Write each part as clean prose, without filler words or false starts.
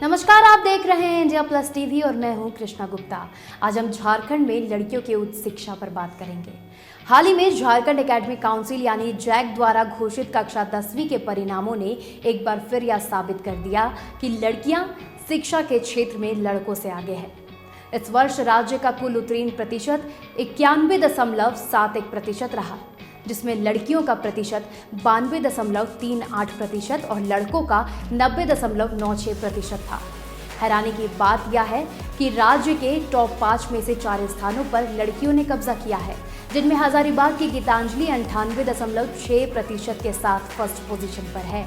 नमस्कार, आप देख रहे हैं इंडिया प्लस टीवी और मैं हूं कृष्णा गुप्ता। आज हम झारखंड में लड़कियों की उच्च शिक्षा पर बात करेंगे। हाल ही में झारखंड एकेडमिक काउंसिल यानी जैक द्वारा घोषित कक्षा 10वीं के परिणामों ने एक बार फिर यह साबित कर दिया कि लड़कियां शिक्षा के क्षेत्र में लड़कों से आगे हैं। इस वर्ष राज्य का कुल उत्तीर्ण प्रतिशत 91.71% रहा, जिसमें लड़कियों का प्रतिशत 92.38% और लड़कों का 90.96% था। हैरानी की बात यह है कि राज्य के टॉप 5 में से 4 स्थानों पर लड़कियों ने कब्जा किया है, जिनमें हजारीबाग की गीतांजलि 98.6% के साथ फर्स्ट पोजीशन पर है।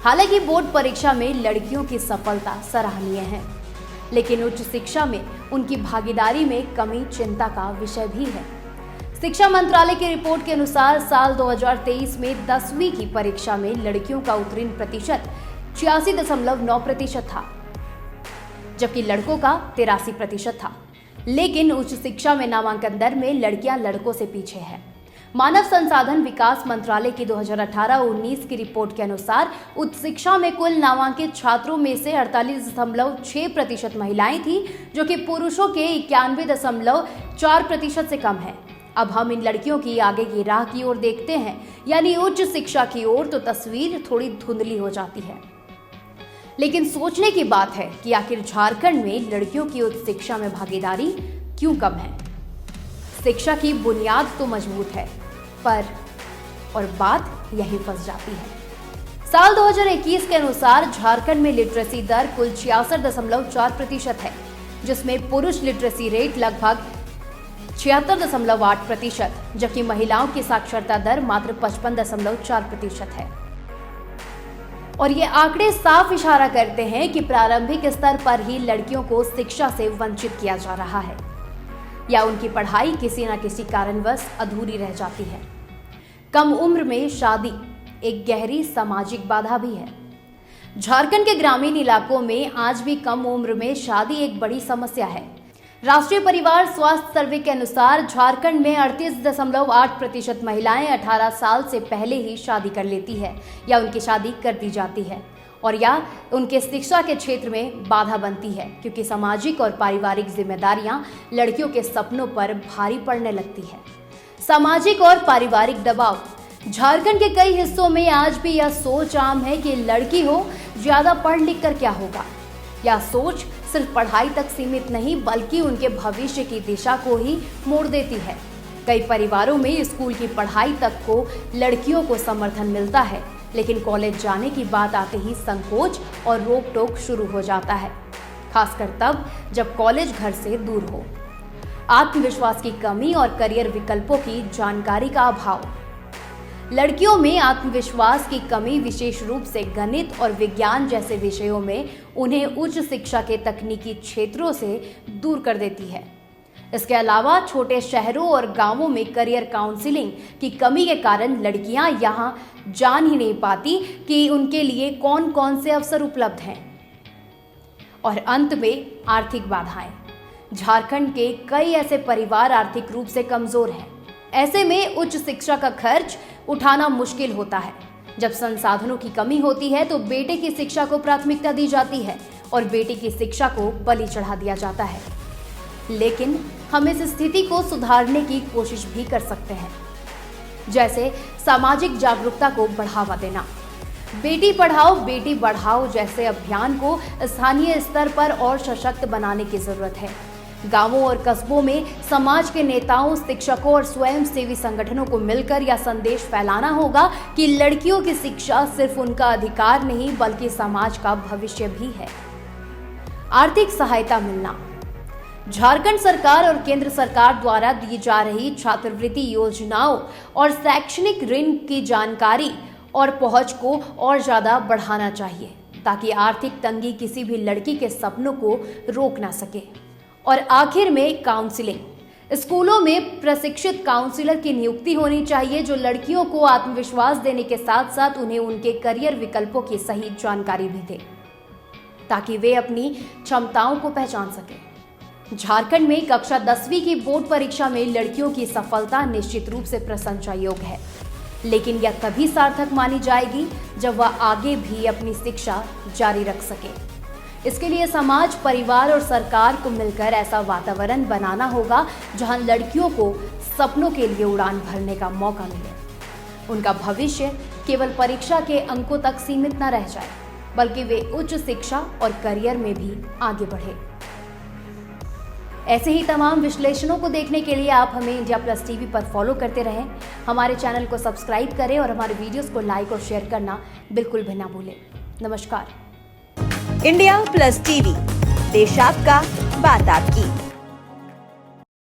हालांकि बोर्ड परीक्षा में लड़कियों की सफलता सराहनीय है, लेकिन उच्च शिक्षा में उनकी भागीदारी में कमी चिंता का विषय भी है। शिक्षा मंत्रालय की रिपोर्ट के अनुसार साल 2023 में 10वीं की परीक्षा में लड़कियों का उत्तीर्ण प्रतिशत 86.9% था, जबकि लड़कों का 83% था। लेकिन उच्च शिक्षा में नामांकन दर में लड़कियां लड़कों से पीछे हैं। मानव संसाधन विकास मंत्रालय की 2018-19 की रिपोर्ट के अनुसार उच्च शिक्षा में कुल नामांकित छात्रों में से 48.6% महिलाएं थी, जो कि पुरुषों के 91.4% से कम है। अब हम इन लड़कियों की आगे की राह की ओर देखते हैं, यानी उच्च शिक्षा की ओर, तो तस्वीर थोड़ी धुंधली हो जाती है। लेकिन सोचने की बात है कि आखिर झारखंड में लड़कियों की उच्च शिक्षा में भागीदारी क्यों कम है। शिक्षा की बुनियाद तो मजबूत है, पर और बात यहीं फंस जाती है। साल 2021 के अनुसार झारखंड में लिटरेसी दर कुल 66.4% है, जिसमें पुरुष लिटरेसी रेट लगभग 76.8%, जबकि महिलाओं की साक्षरता दर मात्र 55.4% है। और ये आंकड़े साफ इशारा करते हैं कि प्रारंभिक स्तर पर ही लड़कियों को शिक्षा से वंचित किया जा रहा है, या उनकी पढ़ाई किसी न किसी कारणवश अधूरी रह जाती है। कम उम्र में शादी एक गहरी सामाजिक बाधा भी है। झारखंड के ग्रामीण इलाकों में आज भी कम उम्र में शादी एक बड़ी समस्या है। राष्ट्रीय परिवार स्वास्थ्य सर्वे के अनुसार झारखंड में 38.8% महिलाएं 18 साल से पहले ही शादी कर लेती है, या उनकी शादी कर दी जाती है, और या उनके शिक्षा के क्षेत्र में बाधा बनती है, क्योंकि सामाजिक और पारिवारिक जिम्मेदारियां लड़कियों के सपनों पर भारी पड़ने लगती है। सामाजिक और पारिवारिक दबाव। झारखंड के कई हिस्सों में आज भी यह सोच आम है कि लड़की हो, ज्यादा पढ़ लिख कर क्या होगा। यह सोच सिर्फ पढ़ाई तक सीमित नहीं, बल्कि उनके भविष्य की दिशा को ही मोड़ देती है। कई परिवारों में स्कूल की पढ़ाई तक को लड़कियों को समर्थन मिलता है, लेकिन कॉलेज जाने की बात आते ही संकोच और रोक टोक शुरू हो जाता है, खासकर तब जब कॉलेज घर से दूर हो। आत्मविश्वास की कमी और करियर विकल्पों की जानकारी का अभाव। लड़कियों में आत्मविश्वास की कमी विशेष रूप से गणित और विज्ञान जैसे विषयों में उन्हें उच्च शिक्षा के तकनीकी क्षेत्रों से दूर कर देती है। इसके अलावा छोटे शहरों और गांवों में करियर काउंसलिंग की कमी के कारण लड़कियां यहां जान ही नहीं पाती कि उनके लिए कौन कौन से अवसर उपलब्ध हैं। और अंत में आर्थिक बाधाएं। झारखंड के कई ऐसे परिवार आर्थिक रूप से कमजोर हैं। ऐसे में उच्च शिक्षा का खर्च उठाना मुश्किल होता है। जब संसाधनों की कमी होती है तो बेटे की शिक्षा को प्राथमिकता दी जाती है और बेटी की शिक्षा को बलि चढ़ा दिया जाता है। लेकिन हम इस स्थिति को सुधारने की कोशिश भी कर सकते हैं, जैसे सामाजिक जागरूकता को बढ़ावा देना। बेटी पढ़ाओ बेटी बढ़ाओ जैसे अभियान को स्थानीय स्तर पर और सशक्त बनाने की जरूरत है। गांवों और कस्बों में समाज के नेताओं, शिक्षकों और स्वयंसेवी संगठनों को मिलकर यह संदेश फैलाना होगा कि लड़कियों की शिक्षा सिर्फ उनका अधिकार नहीं, बल्कि समाज का भविष्य भी है। आर्थिक सहायता मिलना। झारखंड सरकार और केंद्र सरकार द्वारा दी जा रही छात्रवृत्ति योजनाओं और शैक्षणिक ऋण की जानकारी और पहुंच को और ज्यादा बढ़ाना चाहिए, ताकि आर्थिक तंगी किसी भी लड़की के सपनों को रोक ना सके। और आखिर में काउंसलिंग। स्कूलों में प्रशिक्षित काउंसलर की नियुक्ति होनी चाहिए, जो लड़कियों को आत्मविश्वास देने के साथ साथ उन्हें उनके करियर विकल्पों की सही जानकारी भी दे, ताकि वे अपनी क्षमताओं को पहचान सके। झारखंड में कक्षा 10वीं की बोर्ड परीक्षा में लड़कियों की सफलता निश्चित रूप से प्रशंसा योग्य है, लेकिन यह तभी सार्थक मानी जाएगी जब वह आगे भी अपनी शिक्षा जारी रख सके। इसके लिए समाज, परिवार और सरकार को मिलकर ऐसा वातावरण बनाना होगा जहां लड़कियों को सपनों के लिए उड़ान भरने का मौका मिले। उनका भविष्य केवल परीक्षा के अंकों तक सीमित न रह जाए, बल्कि वे उच्च शिक्षा और करियर में भी आगे बढ़े। ऐसे ही तमाम विश्लेषणों को देखने के लिए आप हमें इंडिया प्लस टीवी पर फॉलो करते रहें। हमारे चैनल को सब्सक्राइब करें और हमारे वीडियोस को लाइक और शेयर करना बिल्कुल भी ना भूलें। नमस्कार। इंडिया प्लस टीवी, देश आपका, बात आपकी।